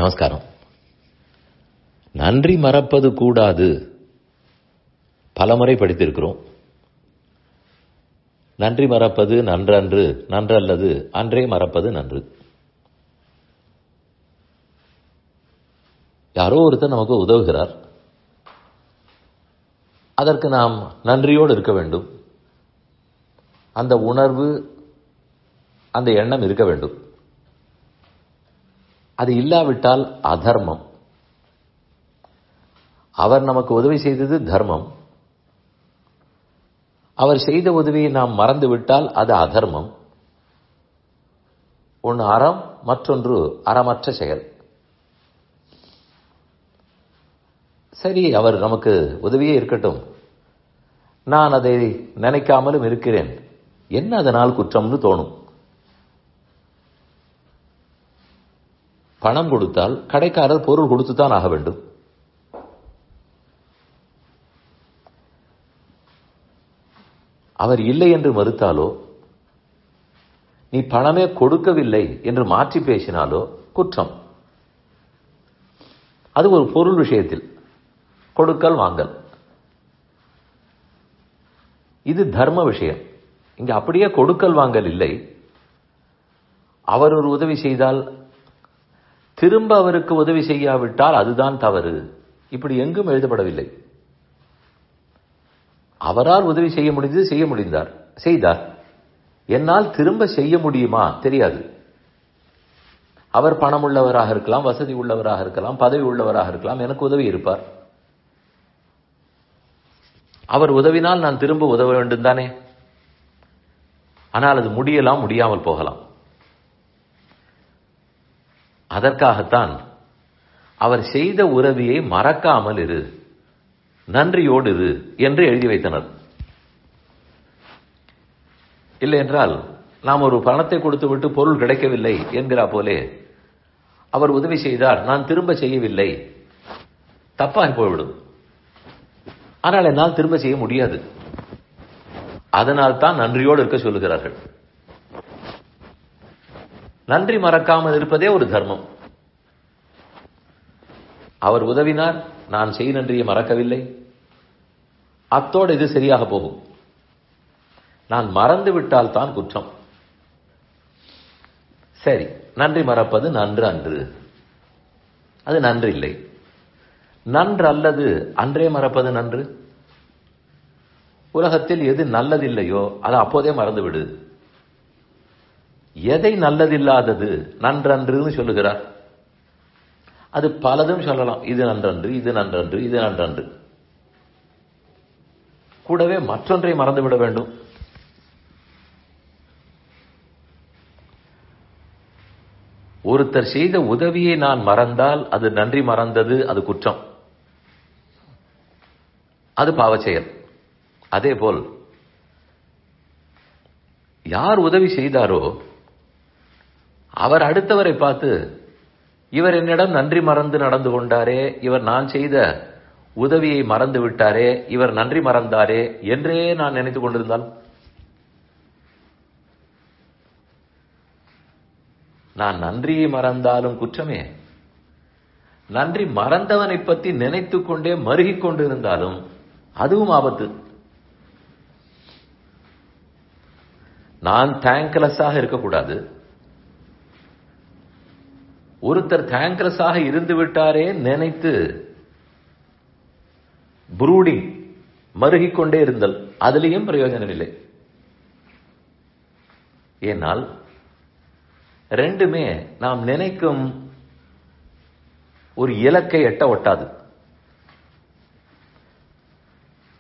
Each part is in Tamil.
நமஸ்காரம். நன்றி மறப்பது கூடாது. பலமுறை படித்திருக்கிறோம். நன்றி மறப்பது நன்றன்று, நன்றல்லது அன்றே மறப்பது நன்று. யாரோ ஒருத்தர் நமக்கு உதவுகிறார், அதற்கு நாம் நன்றியோடு இருக்க வேண்டும். அந்த உணர்வு, அந்த எண்ணம் இருக்க வேண்டும். அது இல்லாவிட்டால் அதர்மம். அவர் நமக்கு உதவி செய்தது தர்மம். அவர் செய்த உதவியை நாம் மறந்துவிட்டால் அது அதர்மம். ஒன்று அறம், மற்றொன்று அறமற்ற செயல். சரி, அவர் நமக்கு உதவியே இருக்கட்டும், நான் அதை நினைக்காமலும் இருக்கிறேன், என்ன அதனால் குற்றம்னு தோணும். பணம் கொடுத்தால் கடைக்காரர் பொருள் கொடுத்துத்தான் ஆக வேண்டும். அவர் இல்லை என்று மறுத்தாலோ, நீ பணமே கொடுக்கவில்லை என்று மாற்றி பேசினாலோ குற்றம். அது ஒரு பொருள் விஷயத்தில் கொடுக்கல் வாங்கல். இது தர்ம விஷயம். இங்க அப்படியே கொடுக்கல் வாங்கல் இல்லை. அவர் ஒரு உதவி செய்தால் திரும்ப அவருக்கு உதவி செய்யாவிட்டால் அதுதான் தவறு. இப்படி எங்கும் எழுதப்படவில்லை. அவரால் உதவி செய்ய முடிந்தது, செய்தார். என்னால் திரும்ப செய்ய முடியுமா தெரியாது. அவர் பணம் உள்ளவராக இருக்கலாம், வசதி உள்ளவராக இருக்கலாம், பதவி உள்ளவராக இருக்கலாம், எனக்கு உதவி இருப்பார். அவர் உதவினால் நான் திரும்ப உதவ வேண்டும் தானே. ஆனால் அது முடியலாம், முடியாமல் போகலாம். அதற்காகத்தான் அவர் செய்த உதவியை மறக்காமல் இரு, நன்றியோடு இரு என்று எழுதி வைத்தனர். இல்லை என்றால் நாம் ஒரு பணத்தை கொடுத்து விட்டு பொருள் கிடைக்கவில்லை என்கிறா போலே அவர் உதவி செய்தார், நான் திரும்ப செய்யவில்லை, தப்பாகி போய்விடும். ஆனால் என்னால் திரும்ப செய்ய முடியாது. அதனால் தான் நன்றியோடு இருக்க சொல்லுகிறார்கள். நன்றி மறக்காமல் இருப்பதே ஒரு தர்மம். அவர் உதவினார், நான் செய் நன்றியை மறக்கவில்லை, அத்தோடு இது சரியாக போகும். நான் மறந்து விட்டால் தான் குற்றம். சரி, நன்றி மறப்பது நன்று அன்று, அது நன்று இல்லை. நன்று அல்லது அன்றே மறப்பது நன்று. உலகத்தில் எது நல்லதில்லையோ அதை அப்போதே மறந்துவிடு. எதை நல்லதில்லாதது நன்றன்றுன்னு சொல்லுகிறார். அது பலதும் சொல்லலாம். இது நன்றன்று, இது நன்றன்று, இது நன்றன்று. கூடவே மற்றொன்றை மறந்துவிட வேண்டும். ஒருத்தர் செய்த உதவியை நான் மறந்தால் அது நன்றி மறந்தது, அது குற்றம், அது பாவச் செயல். அதேபோல் யார் உதவி செய்தாரோ அவர் அடுத்தவரை பார்த்து, இவர் என்னிடம் நன்றி மறந்து நடந்து கொண்டாரே, இவர் நான் செய்த உதவியை மறந்து விட்டாரே, இவர் நன்றி மறந்தாரே என்றே நான் நினைத்துக் கொண்டிருந்தால், நான் நன்றியை மறந்தாலும் குற்றமே. நன்றி மறந்தவனை பற்றி நினைத்துக் கொண்டே மருகிக் கொண்டிருந்தாலும் அதுவும் ஆபத்து. நான் தேங்க்லெஸ்ஸாக இருக்கக்கூடாது. ஒருத்தர் தேங்க்லெஸ்ஸாக இருந்து விட்டாரே நினைத்து ப்ரூடிங், மருகிக் கொண்டே இருந்தல், அதிலேயும் பிரயோஜனம் இல்லை. ஏனால் ரெண்டுமே நாம் நினைக்கும் ஒரு இலக்கை எட்ட ஒட்டாது.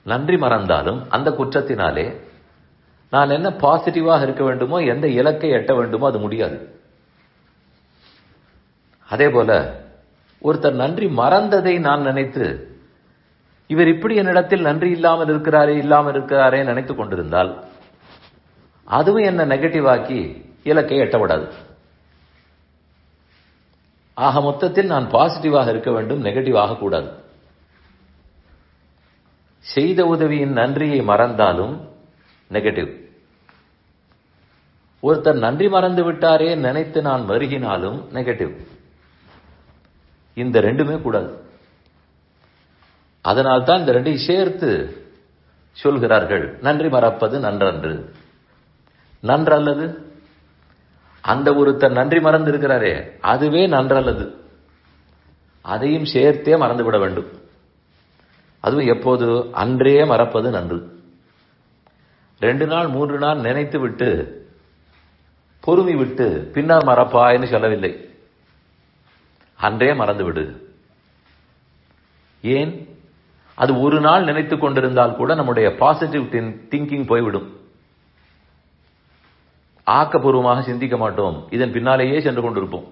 நன்றி மறந்தாலும் அந்த குற்றத்தினாலே நான் என்ன பாசிட்டிவாக இருக்க வேண்டுமோ, எந்த இலக்கை எட்ட வேண்டுமோ அது முடியாது. அதே போல ஒருத்தர் நன்றி மறந்ததை நான் நினைத்து, இவர் இப்படி என்னிடத்தில் நன்றி இல்லாமல் இருக்கிறாரே நினைத்துக் கொண்டிருந்தால் அதுவும் என்ன நெகட்டிவ் ஆக்கி இலக்கை எட்டப்படாது. ஆக மொத்தத்தில் நான் பாசிட்டிவாக இருக்க வேண்டும், நெகட்டிவ் ஆகக்கூடாது. செய்த உதவியின் நன்றியை மறந்தாலும் நெகட்டிவ். ஒருத்தர் நன்றி மறந்து விட்டாரே நினைத்து நான் வருகினாலும் நெகட்டிவ். இந்த ரெண்டுமே கூடாது. அதனால்தான் இந்த ரெண்டையும் சேர்த்து சொல்கிறார்கள். நன்றி மறப்பது நன்றன்று. நன்றல்லது. அந்த ஒருத்தர் நன்றி மறந்து இருக்கிறாரே, அதுவே நன்றல்லது. அதையும் சேர்த்தே மறந்துவிட வேண்டும். அதுவும் எப்போது? அன்றே மறப்பது நன்று. 2 நாள் 3 நாள் நினைத்து விட்டு பொறுமை விட்டு பின்னர் மறப்பாய்னு சொல்லவில்லை. அன்றே மறந்து விடு. ஏன்? அது ஒரு நாள் நினைத்துக் கொண்டிருந்தால் கூட நம்முடைய பாசிட்டிவ் திங்கிங் போய்விடும். ஆக்கப்பூர்வமாக சிந்திக்க மாட்டோம். இதன் பின்னாலேயே சென்று கொண்டிருப்போம்.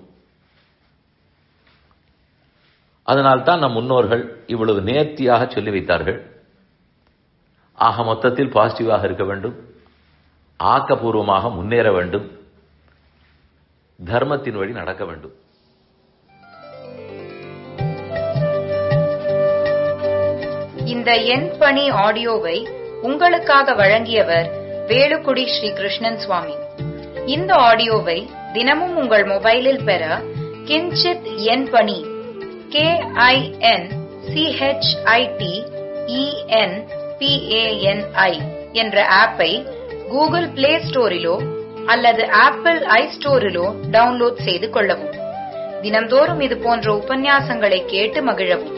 அதனால்தான் நம் முன்னோர்கள் இவ்வளவு நேர்த்தியாக சொல்லி வைத்தார்கள். ஆக மொத்தத்தில் பாசிட்டிவாக இருக்க வேண்டும், ஆக்கப்பூர்வமாக முன்னேற வேண்டும், தர்மத்தின் வழி நடக்க வேண்டும். இந்த என் பணி ஆடியோவை உங்களுக்காக வழங்கியவர் வேலுக்குடி ஸ்ரீ கிருஷ்ணன் சுவாமி. இந்த ஆடியோவை தினமும் உங்கள் மொபைலில் பெற கிஞ்சித் என் பணி KINCHITENPANI என்ற ஆப்பை கூகுள் பிளே ஸ்டோரிலோ அல்லது ஆப்பிள் ஐஸ்டோரிலோ டவுன்லோட் செய்து கொள்ளவும். தினம்தோறும் இது போன்ற உபன்யாசங்களை கேட்டு மகிழவும்.